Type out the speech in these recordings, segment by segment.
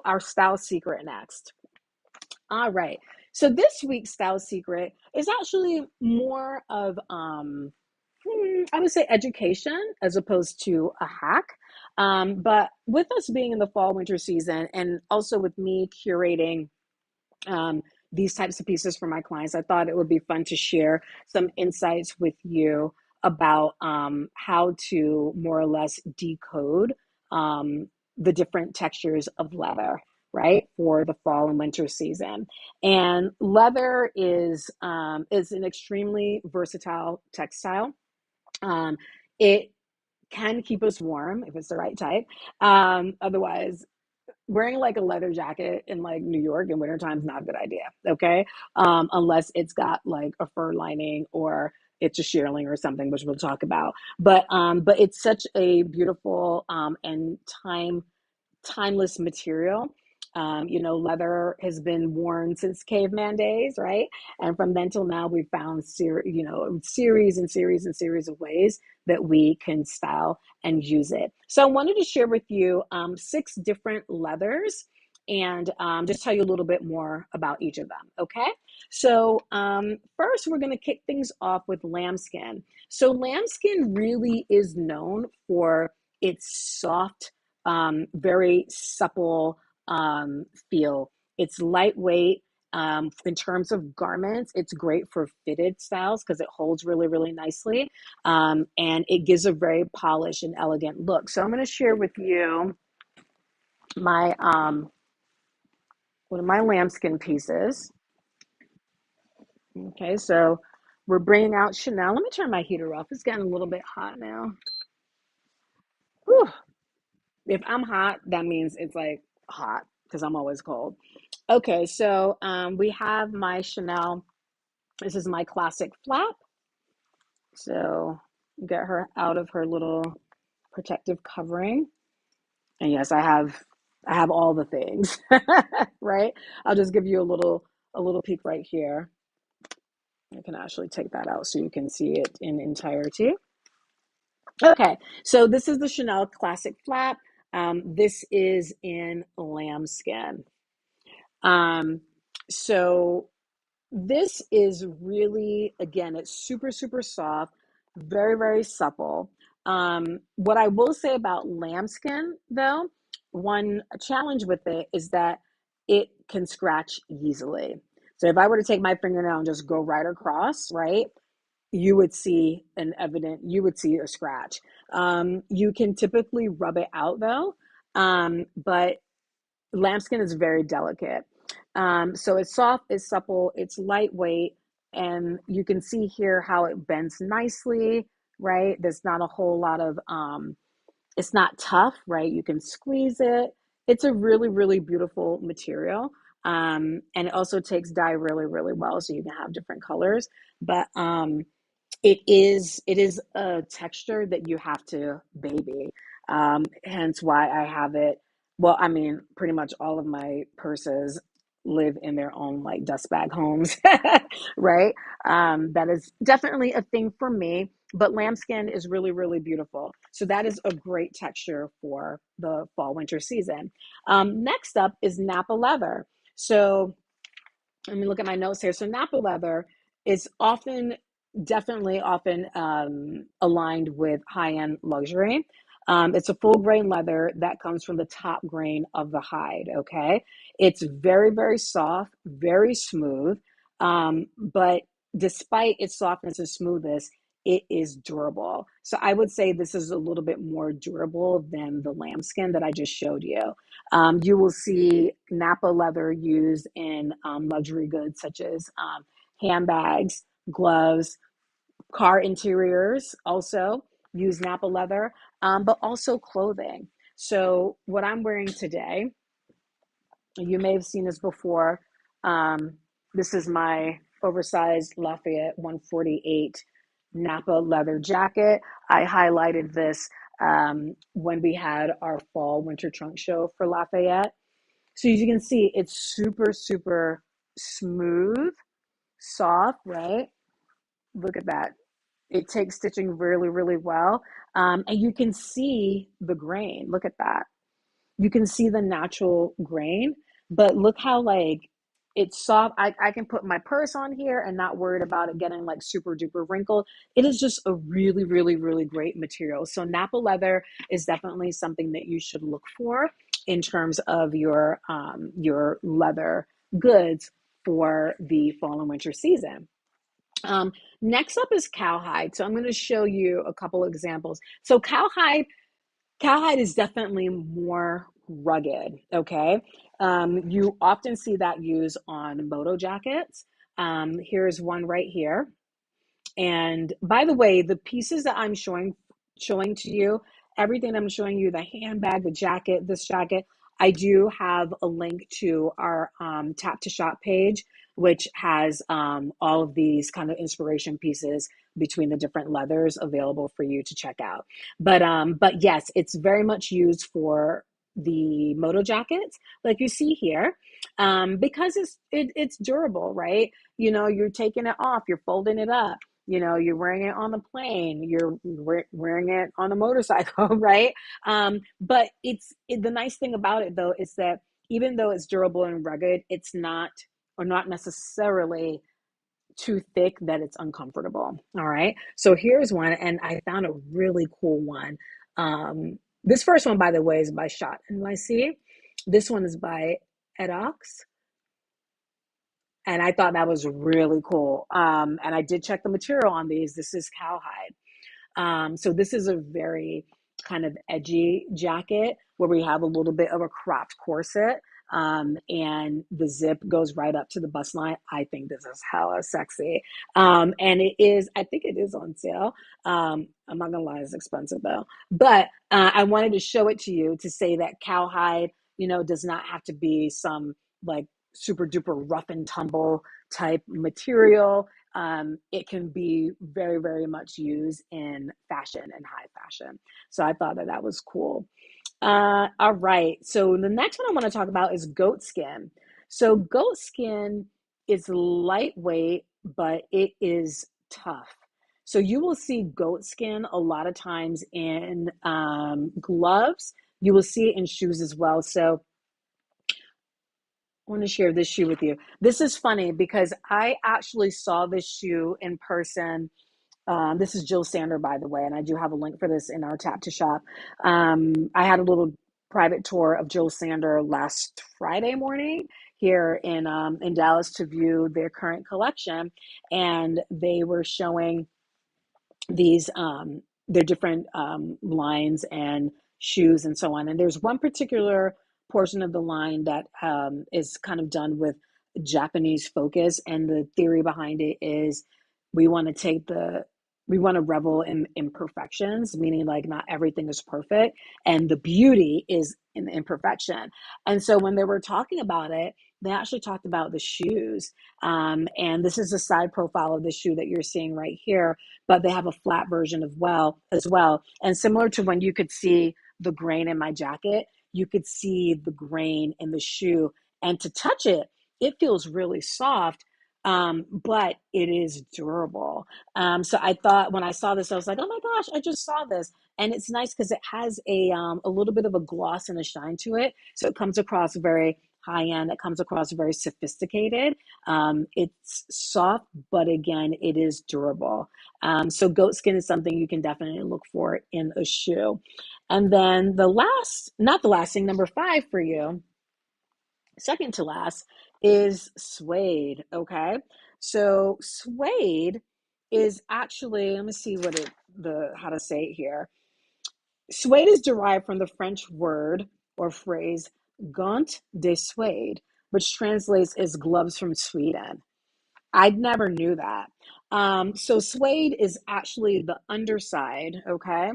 our style secret next. All right. So this week's style secret is actually more of I would say education as opposed to a hack. But with us being in the fall winter season and also with me curating these types of pieces for my clients, I thought it would be fun to share some insights with you about how to more or less decode the different textures of leather, right, for the fall and winter season. And leather is an extremely versatile textile. It can keep us warm if it's the right type. Otherwise, wearing like a leather jacket in like New York in wintertime is not a good idea, okay? Unless it's got like a fur lining or it's a shearling or something, which we'll talk about. But it's such a beautiful and timeless material. Leather has been worn since caveman days, right? And from then till now, we've found series and series and series of ways that we can style and use it. So I wanted to share with you six different leathers and just tell you a little bit more about each of them. Okay. So first, we're going to kick things off with lambskin. So lambskin really is known for its soft, very supple feel. It's lightweight. In terms of garments, it's great for fitted styles because it holds really, really nicely. And it gives a very polished and elegant look. So I'm going to share with you my one of my lambskin pieces. Okay, so we're bringing out Chanel. Let me turn my heater off. It's getting a little bit hot now. Whew. If I'm hot, that means it's like hot because I'm always cold. Okay, so we have my Chanel. This is my classic flap. So get her out of her little protective covering. And yes, I have all the things, right? I'll just give you a little peek right here. I can actually take that out so you can see it in entirety. Okay, so this is the Chanel Classic Flap. This is in lambskin. Um, so this is really, again, it's super, super soft, very, very supple. What I will say about lambskin, though, one challenge with it is that it can scratch easily. So if I were to take my fingernail and just go right across, right, you would see a scratch. You can typically rub it out though, but lambskin is very delicate. So it's soft, it's supple, it's lightweight, and you can see here how it bends nicely, right? There's not a whole lot of, it's not tough, right? You can squeeze it. It's a really, really beautiful material. And it also takes dye really, really well, so you can have different colors. But it is a texture that you have to baby. Hence why I have it. Well, I mean, pretty much all of my purses live in their own like dust bag homes, right? That is definitely a thing for me. But lambskin is really, really beautiful. So that is a great texture for the fall winter season. Next up is Napa leather. So let me look at my notes here. So Napa leather is definitely often aligned with high-end luxury. It's a full grain leather that comes from the top grain of the hide. Okay, it's very, very soft, very smooth. But despite its softness and smoothness, it is durable. So I would say this is a little bit more durable than the lambskin that I just showed you. You will see Napa leather used in luxury goods such as handbags, gloves, car interiors also use Napa leather, but also clothing. So, what I'm wearing today, you may have seen this before. Um, this is my oversized Lafayette 148 Napa leather jacket. I highlighted this when we had our fall winter trunk show for Lafayette. So as you can see, it's super, super smooth, soft, right? Look at that. It takes stitching really, really well. And you can see the grain. Look at that. you can see the natural grain, but look how like it's soft. I can put my purse on here and not worried about it getting like super duper wrinkled. It is just a really, really, really great material. So Napa leather is definitely something that you should look for in terms of your leather goods for the fall and winter season. Um, Next up is cowhide. So I'm going to show you a couple examples. So cowhide is definitely more rugged. Okay, you often see that used on moto jackets. Here's one right here. And by the way, the pieces that I'm showing to you, everything I'm showing you, the handbag, the jacket, this jacket, I do have a link to our Tap to Shop page, which has all of these kind of inspiration pieces between the different leathers available for you to check out. But yes, it's very much used for the moto jackets, like you see here, because it's durable, right? You know, you're taking it off, you're folding it up, you know, you're wearing it on the plane, you're wearing it on a motorcycle, right? But the nice thing about it though is that even though it's durable and rugged, it's not, or not necessarily too thick that it's uncomfortable. All right, so here's one, and I found a really cool one. This first one, by the way, is by Shot NYC. This one is by Edox, and I thought that was really cool. And I did check the material on these. This is cowhide. So this is a very kind of edgy jacket where we have a little bit of a cropped corset. And the zip goes right up to the bust line. I think this is hella sexy. And it is, I think it is on sale. I'm not gonna lie, it's expensive though. But I wanted to show it to you to say that cowhide, you know, does not have to be some like super duper rough and tumble type material. It can be very, very much used in fashion and high fashion. So I thought that that was cool. All right. So the next one I want to talk about is goat skin. So goat skin is lightweight, but it is tough. So you will see goat skin a lot of times in gloves. You will see it in shoes as well. So I want to share this shoe with you. This is funny because I actually saw this shoe in person. This is Jill Sander, by the way, and I do have a link for this in our Tap to Shop. I had a little private tour of Jill Sander last Friday morning here in Dallas to view their current collection, and they were showing these their different lines and shoes and so on. And there's one particular portion of the line that is kind of done with Japanese focus, and the theory behind it is we want to take the we want to revel in imperfections, meaning like not everything is perfect, and the beauty is in the imperfection. And so when they were talking about it, they actually talked about the shoes. And this is a side profile of the shoe that you're seeing right here, but they have a flat version as well. And similar to when you could see the grain in my jacket, you could see the grain in the shoe. And to touch it, it feels really soft, but it is durable. So I thought when I saw this, I was like, oh my gosh, I just saw this. And it's nice because it has a little bit of a gloss and a shine to it. So it comes across very high end. It comes across very sophisticated. It's soft, but again, it is durable. So goat skin is something you can definitely look for in a shoe. And then the last, not the last thing, number 5 for you, second to last, is suede. Okay. So suede is actually, let me see what how to say it here. Suede is derived from the French word or phrase gant de suede, which translates as gloves from Sweden. I never knew that. So suede is actually the underside, okay?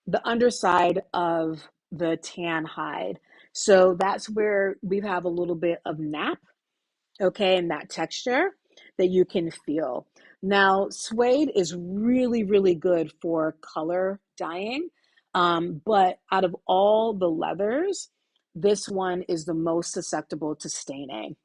The underside of the tan hide. So that's where we have a little bit of nap, okay, and that texture that you can feel. Now, suede is really, really good for color dyeing, but out of all the leathers, this one is the most susceptible to staining.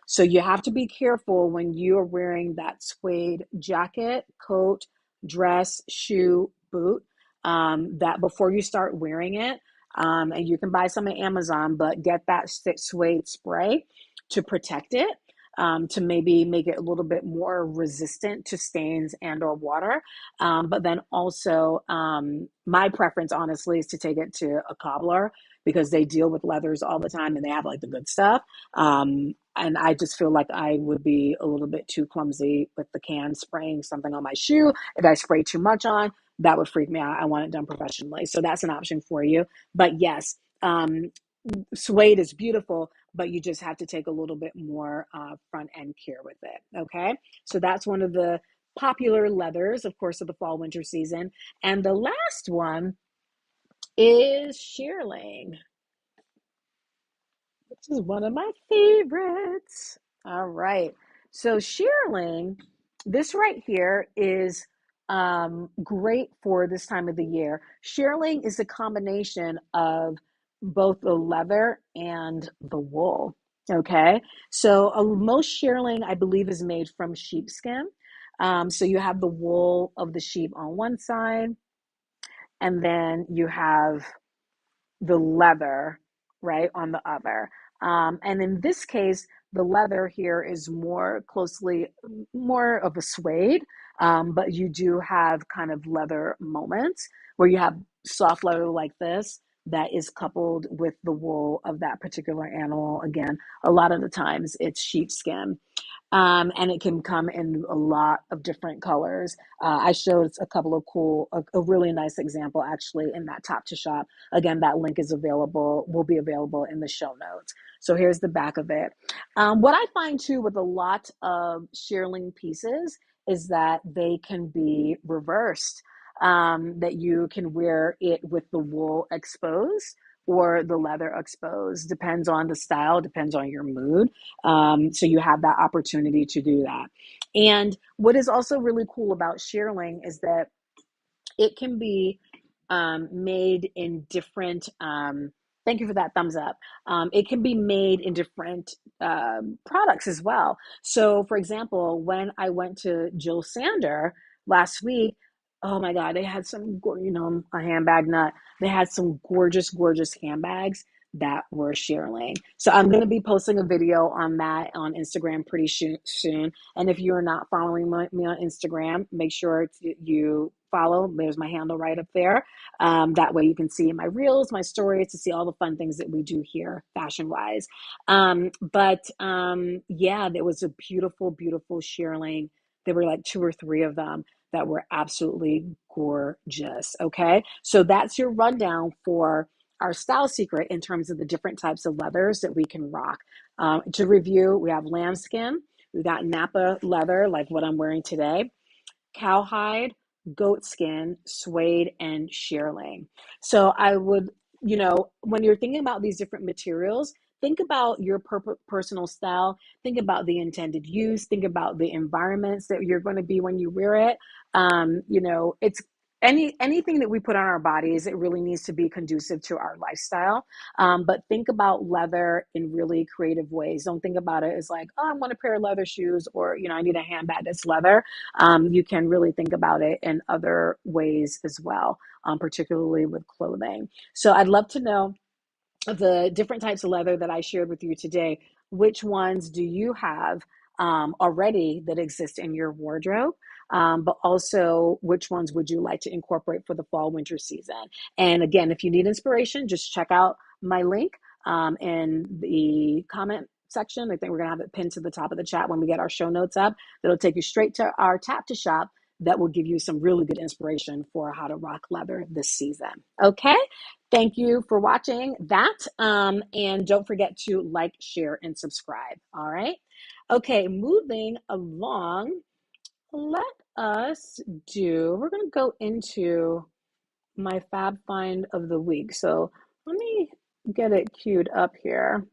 So you have to be careful when you're wearing that suede jacket, coat, dress, shoe, boot, that before you start wearing it, And you can buy some at Amazon, but get that suede spray to protect it, to maybe make it a little bit more resistant to stains and or water. But then also, my preference, honestly, is to take it to a cobbler because they deal with leathers all the time and they have like the good stuff. And I just feel like I would be a little bit too clumsy with the can spraying something on my shoe. If I spray too much on, that would freak me out. I want it done professionally. So that's an option for you. But yes, suede is beautiful, but you just have to take a little bit more front end care with it. Okay. So that's one of the popular leathers, of course, of the fall winter season. And the last one is shearling. This is one of my favorites. All right. So shearling, this right here is great for this time of the year. Shearling is a combination of both the leather and the wool. Okay. So most shearling, I believe, is made from sheepskin. So you have the wool of the sheep on one side, and then you have the leather, right, on the other. And in this case, the leather here is more of a suede, but you do have kind of leather moments where you have soft leather like this that is coupled with the wool of that particular animal. Again, a lot of the times it's sheepskin. And it can come in a lot of different colors. I showed a couple of a really nice example actually in that top to shop. Again, that link is available, will be available in the show notes. So here's the back of it. What I find too with a lot of shearling pieces is that they can be reversed, that you can wear it with the wool exposed or the leather exposed. Depends on the style, depends on your mood. So you have that opportunity to do that. And what is also really cool about shearling is that it can be made in different, thank you for that thumbs up. It can be made in different products as well. So, for example, when I went to Jill Sander last week, oh my God, they had some, a handbag nut. They had some gorgeous, gorgeous handbags that were shearling. So I'm going to be posting a video on that on Instagram pretty soon. And if you're not following me on Instagram, make sure you follow. There's my handle right up there. That way you can see my reels, my stories, to see all the fun things that we do here fashion wise. Yeah, there was a beautiful, beautiful shearling. There were like two or three of them that were absolutely gorgeous. Okay. So that's your rundown for our style secret in terms of the different types of leathers that we can rock. To review, we have lambskin, we got Napa leather, like what I'm wearing today, cowhide, goat skin, suede, and shearling. So I would, when you're thinking about these different materials, think about your personal style, think about the intended use, think about the environments that you're going to be when you wear it. It's anything that we put on our bodies, it really needs to be conducive to our lifestyle. But think about leather in really creative ways. Don't think about it as like, oh, I want a pair of leather shoes, or I need a handbag that's leather. You can really think about it in other ways as well, particularly with clothing. So I'd love to know of the different types of leather that I shared with you today. Which ones do you have already that exist in your wardrobe? But also, which ones would you like to incorporate for the fall winter season? And again, if you need inspiration, just check out my link in the comment section. I think we're going to have it pinned to the top of the chat when we get our show notes up. That'll take you straight to our tap to shop that will give you some really good inspiration for how to rock leather this season. Okay. Thank you for watching that. And don't forget to like, share, and subscribe. All right. Okay. Moving along. We're going to go into my Fab Find of the week. So let me get it queued up here,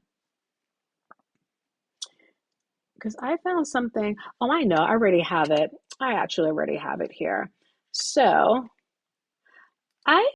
because I found something. Oh, I know. I already have it. I actually already have it here. So I